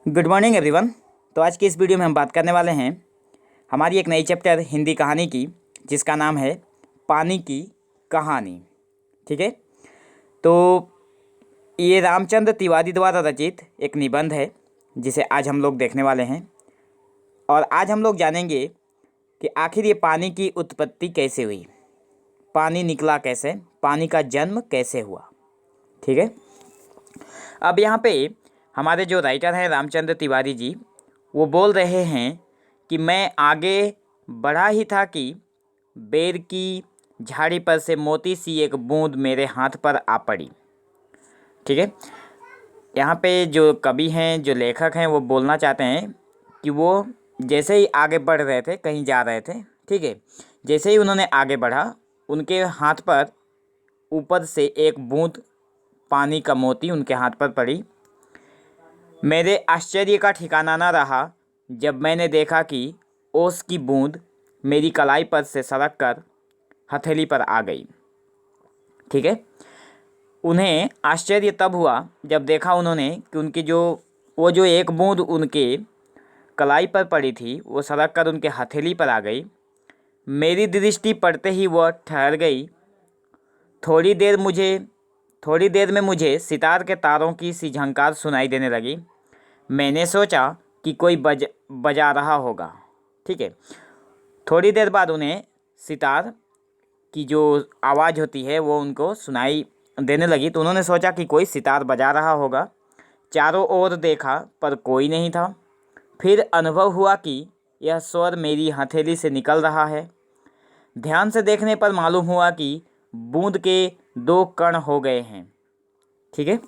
Good morning everyone. तो आज की इस वीडियो में हम बात करने वाले हैं हमारी एक नई चैप्टर हिंदी कहानी की, जिसका नाम है पानी की कहानी। ठीक है, तो ये रामचंद्र तिवारी द्वारा रचित एक निबंध है जिसे आज हम लोग देखने वाले हैं। और आज हम लोग जानेंगे कि आखिर ये पानी की उत्पत्ति कैसे हुई, पानी निकला कैसे, पानी का जन्म कैसे हुआ। ठीक है, अब यहाँ पे हमारे जो राइटर हैं रामचंद्र तिवारी जी, वो बोल रहे हैं कि मैं आगे बढ़ा ही था कि बेर की झाड़ी पर से मोती सी एक बूंद मेरे हाथ पर आ पड़ी। ठीक है, यहाँ पे जो कवि हैं, जो लेखक हैं, वो बोलना चाहते हैं कि वो जैसे ही आगे बढ़ रहे थे, कहीं जा रहे थे, ठीक है, जैसे ही उन्होंने आगे बढ़ा, उनके हाथ पर ऊपर से एक बूंद पानी का मोती उनके हाथ पर पड़ी। मेरे आश्चर्य का ठिकाना न रहा जब मैंने देखा कि ओस की बूंद मेरी कलाई पर से सरक कर हथेली पर आ गई। ठीक है, उन्हें आश्चर्य तब हुआ जब देखा उन्होंने कि उनकी वो जो एक बूंद उनके कलाई पर पड़ी थी, वो सरक कर उनके हथेली पर आ गई। मेरी दृष्टि पड़ते ही वह ठहर गई। थोड़ी देर में मुझे सितार के तारों की सी झंकार सुनाई देने लगी। मैंने सोचा कि कोई बजा रहा होगा। ठीक है, थोड़ी देर बाद उन्हें सितार की जो आवाज़ होती है वो उनको सुनाई देने लगी, तो उन्होंने सोचा कि कोई सितार बजा रहा होगा। चारों ओर देखा पर कोई नहीं था। फिर अनुभव हुआ कि यह स्वर मेरी हथेली से निकल रहा है। ध्यान से देखने पर मालूम हुआ कि बूंद के 2 कण हो गए हैं। ठीक है,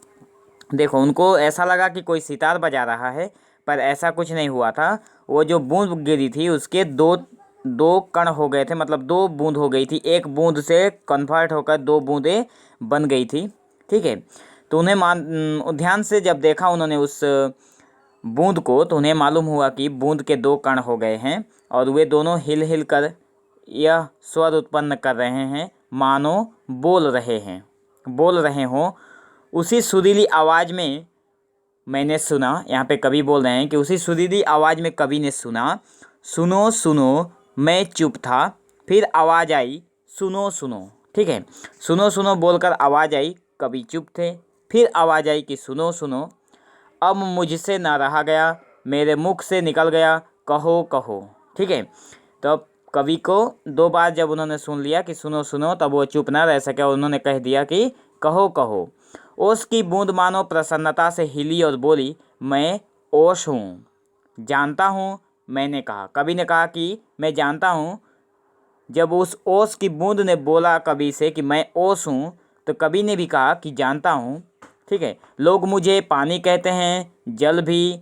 देखो, उनको ऐसा लगा कि कोई सितार बजा रहा है, पर ऐसा कुछ नहीं हुआ था। वो जो बूंद गिरी थी उसके दो कण हो गए थे, मतलब 2 बूंद हो गई थी। एक बूंद से कन्वर्ट होकर 2 बूंदें बन गई थी। ठीक है, तो उन्हें ध्यान से जब देखा उन्होंने उस बूंद को, तो उन्हें मालूम हुआ कि बूंद के 2 कण हो गए हैं और वे दोनों हिल हिल कर यह स्वर उत्पन्न कर रहे हैं, मानो बोल रहे हों। उसी सुरीली आवाज़ में मैंने सुना, यहाँ पे कवि बोल रहे हैं कि उसी सुरीली आवाज़ में कवि ने सुना, सुनो सुनो। मैं चुप था, फिर आवाज़ आई, सुनो सुनो। ठीक है, सुनो सुनो बोलकर आवाज़ आई, कवि चुप थे। फिर आवाज़ आई कि सुनो सुनो। अब मुझसे ना रहा गया, मेरे मुख से निकल गया, कहो कहो। ठीक है, तो अब कवि को 2 बार जब उन्होंने सुन लिया कि सुनो सुनो, तब वो चुप ना रह सके और उन्होंने कह दिया कि कहो कहो। ओस की बूंद मानो प्रसन्नता से हिली और बोली, मैं ओस हूँ, जानता हूँ। मैंने कहा, कवि ने कहा कि मैं जानता हूँ। जब उस ओस की बूंद ने बोला कवि से कि मैं ओस हूँ, तो कवि ने भी कहा कि जानता हूँ। ठीक है, लोग मुझे पानी कहते हैं, जल भी।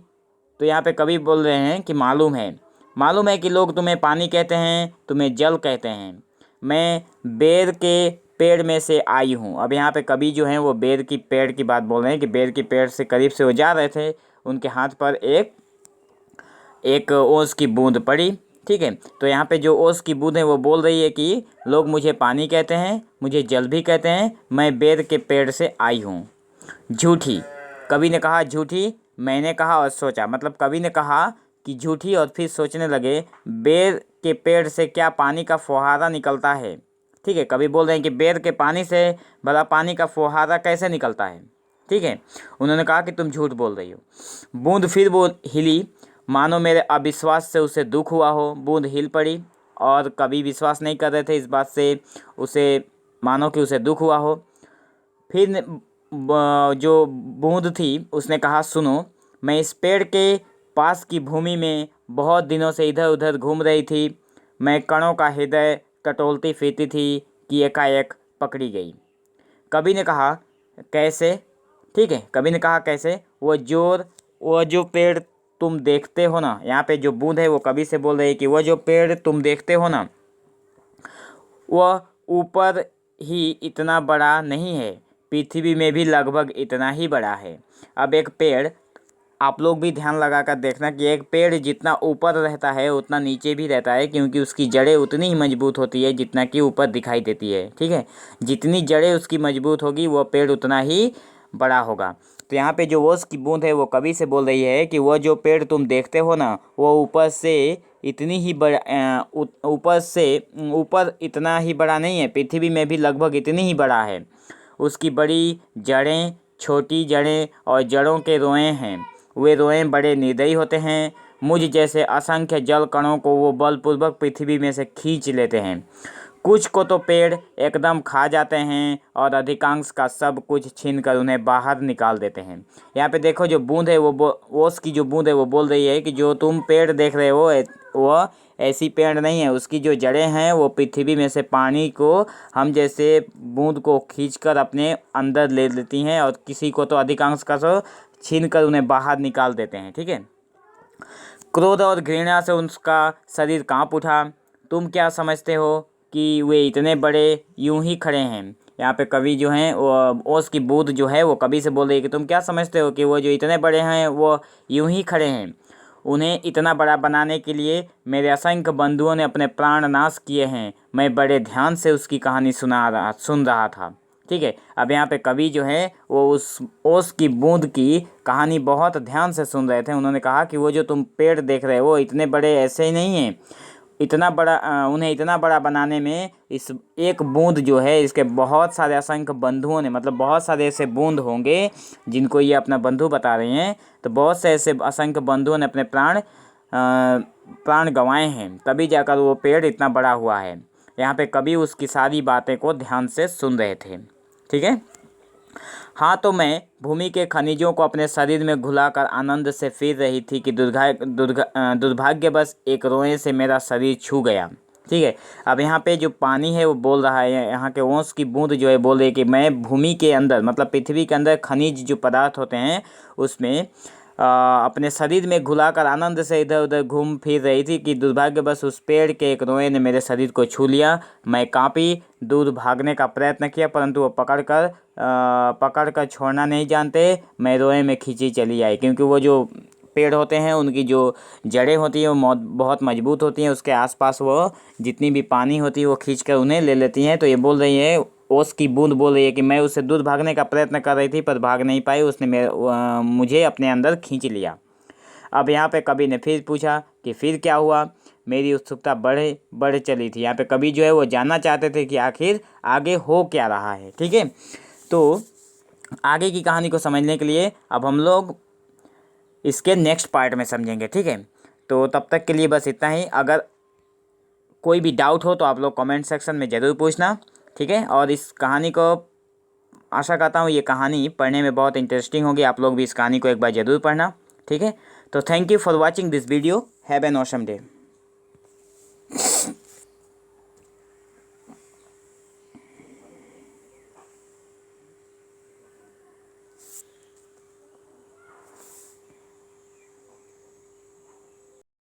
तो यहाँ पे कवि बोल रहे हैं कि मालूम है कि लोग तुम्हें पानी कहते हैं, तुम्हें जल कहते हैं। मैं बेर के पेड़ में से आई हूँ। अब यहाँ पे कवि जो हैं वो बेर की पेड़ की बात बोल रहे हैं कि बेर की पेड़ से करीब से वो जा रहे थे, उनके हाथ पर एक ओस की बूंद पड़ी। ठीक है, तो यहाँ पे जो ओस की बूंद है वो बोल रही है कि लोग मुझे पानी कहते हैं, मुझे जल भी कहते हैं, मैं बेर के पेड़ से आई हूँ। झूठी, कवि ने कहा झूठी, मैंने कहा और सोचा। मतलब कवि ने कहा कि झूठी और फिर सोचने लगे, बेर के पेड़ से क्या पानी का फुहारा निकलता है। ठीक है, कवि बोल रहे हैं कि बेर के पानी से भला पानी का फुहारा कैसे निकलता है। ठीक है, उन्होंने कहा कि तुम झूठ बोल रही हो। बूंद फिर वो हिली, मानो मेरे अविश्वास से उसे दुख हुआ हो। बूंद हिल पड़ी और कवि विश्वास नहीं कर रहे थे इस बात से, उसे मानो कि उसे दुख हुआ हो। फिर जो बूंद थी उसने कहा, सुनो, मैं इस पेड़ के पास की भूमि में बहुत दिनों से इधर उधर घूम रही थी। मैं कणों का हृदय टटोलती फिरती थी कि एकाएक पकड़ी गई। कवि ने कहा कैसे। ठीक है, कवि ने कहा कैसे। वो जो पेड़ तुम देखते हो ना, यहाँ पे जो बूंद है वो कवि से बोल रही है कि वो जो पेड़ तुम देखते हो ना, वह ऊपर ही इतना बड़ा नहीं है, पृथ्वी में भी लगभग इतना ही बड़ा है। अब एक पेड़, आप लोग भी ध्यान लगा कर देखना कि एक पेड़ जितना ऊपर रहता है उतना नीचे भी रहता है, क्योंकि उसकी जड़ें उतनी ही मजबूत होती है जितना कि ऊपर दिखाई देती है। ठीक है, जितनी जड़ें उसकी मजबूत होगी वो पेड़ उतना ही बड़ा होगा। तो यहाँ पे जो ओस की बूंद है वो कवि से बोल रही है कि वो जो पेड़ तुम देखते हो ना, वो ऊपर से इतनी ही बड़ा ऊपर इतना ही बड़ा नहीं है, पृथ्वी में भी लगभग इतनी ही बड़ा है। उसकी बड़ी जड़ें, छोटी जड़ें और जड़ों के रोए हैं। वे रोए बड़े निर्दयी होते हैं। मुझ जैसे असंख्य जल कणों को वो बलपूर्वक पृथ्वी में से खींच लेते हैं। कुछ को तो पेड़ एकदम खा जाते हैं और अधिकांश का सब कुछ छीनकर उन्हें बाहर निकाल देते हैं। यहाँ पे देखो जो बूंद है वो ओस की जो बूंद है वो बोल रही है कि जो तुम पेड़ देख रहे हो वो ऐसी पेड़ नहीं है। उसकी जो जड़ें हैं वो पृथ्वी में से पानी को हम जैसे बूंद को खींचकर अपने अंदर ले लेती हैं और किसी को तो अधिकांश का तो छीन कर उन्हें बाहर निकाल देते हैं। ठीक है। क्रोध और घृणा से उसका शरीर कांप उठा। तुम क्या समझते हो कि वे इतने बड़े यूं ही खड़े हैं। यहाँ पे कवि जो हैं वो ओस की बूंद जो है वो कवि से बोल रही है कि तुम क्या समझते हो कि वो जो इतने बड़े हैं वो यूं ही खड़े हैं। उन्हें इतना बड़ा बनाने के लिए मेरे असंख्य बंधुओं ने अपने प्राण नाश किए हैं। मैं बड़े ध्यान से उसकी कहानी सुन रहा था। ठीक है। अब यहाँ पे कवि जो है वो उस ओस की बूंद की कहानी बहुत ध्यान से सुन रहे थे। उन्होंने कहा कि वो जो तुम पेड़ देख रहे हो वो इतने बड़े ऐसे ही नहीं हैं। इतना बड़ा उन्हें इतना बड़ा बनाने में इस एक बूंद जो है इसके बहुत सारे असंख्य बंधुओं ने, मतलब बहुत सारे ऐसे बूंद होंगे जिनको ये अपना बंधु बता रहे हैं, तो बहुत से ऐसे असंख्य बंधुओं ने अपने प्राण गंवाए हैं, तभी जाकर वो पेड़ इतना बड़ा हुआ है। यहाँ पे कवि उसकी सारी बातें को ध्यान से सुन रहे थे। ठीक है। हाँ, तो मैं भूमि के खनिजों को अपने शरीर में घुलाकर आनंद से फिर रही थी कि दुर्भाग्यवश एक रोए से मेरा शरीर छू गया। ठीक है। अब यहाँ पे जो पानी है वो बोल रहा है, यहाँ के ओस की बूंद जो है बोल रही है कि मैं भूमि के अंदर, मतलब पृथ्वी के अंदर खनिज जो पदार्थ होते हैं उसमें अपने शरीर में घुलाकर आनंद से इधर उधर घूम फिर रही थी कि दुर्भाग्यवश उस पेड़ के एक रोए ने मेरे शरीर को छू लिया। मैं कांपी, दूर भागने का प्रयत्न किया, परंतु वो पकड़ कर छोड़ना नहीं जानते। मैं रोए में खींची चली आई, क्योंकि वो जो पेड़ होते हैं उनकी जो जड़ें होती हैं वो बहुत मजबूत होती हैं। उसके आसपास वो जितनी भी पानी होती है वो खींचकर उन्हें ले लेती हैं। तो ये बोल रही है, ओस की बूंद बोल रही है कि मैं उससे दूर भागने का प्रयत्न कर रही थी पर भाग नहीं पाई, उसने मुझे अपने अंदर खींच लिया। अब यहाँ पे कवि ने फिर पूछा कि फिर क्या हुआ। मेरी उत्सुकता बढ़ चली थी। यहाँ पे कवि जो है वो जानना चाहते थे कि आखिर आगे हो क्या रहा है। ठीक है। तो आगे की कहानी को समझने के लिए अब हम लोग इसके नेक्स्ट पार्ट में समझेंगे। ठीक है। तो तब तक के लिए बस इतना ही। अगर कोई भी डाउट हो तो आप लोग कमेंट सेक्शन में ज़रूर पूछना। ठीक है। और इस कहानी को आशा करता हूँ ये कहानी पढ़ने में बहुत इंटरेस्टिंग होगी। आप लोग भी इस कहानी को एक बार ज़रूर पढ़ना। ठीक है। तो thank you for watching this video. Have an awesome day.